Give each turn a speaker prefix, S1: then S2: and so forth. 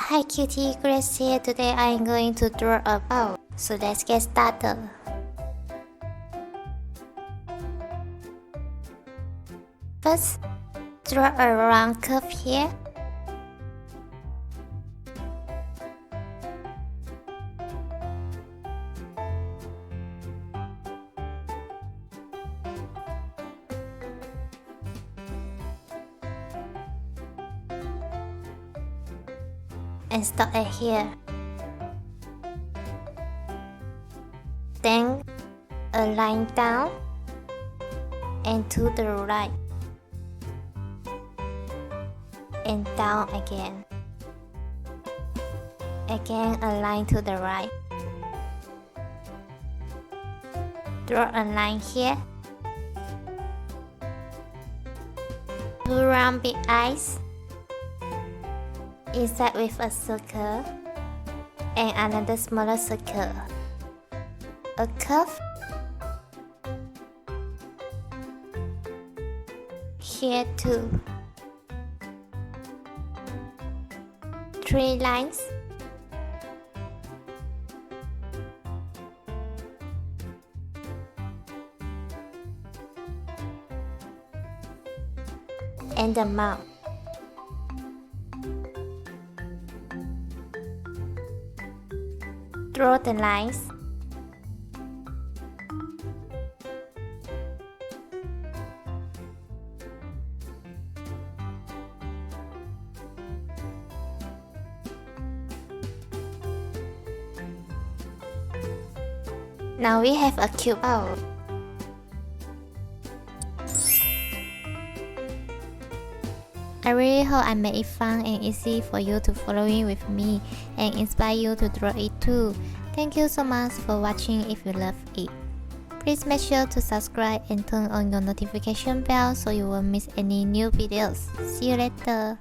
S1: Hi cutie, Grace here. Today I am going to draw a bow. So let's get started. First, draw a round curve here. And stop it here. Then a line down and to the right and down again. Again a line to the right. Draw a line here. Two round big eyes. Inside with a circle and another smaller circle. A curve here too. 3 lines. And the mouth. Draw the lines. Now we have a cute bow. I really hope I made it fun and easy for you to follow in with me and inspire you to draw it too. Thank you so much for watching. If you love it, please make sure to subscribe and turn on your notification bell so you won't miss any new videos. See you later.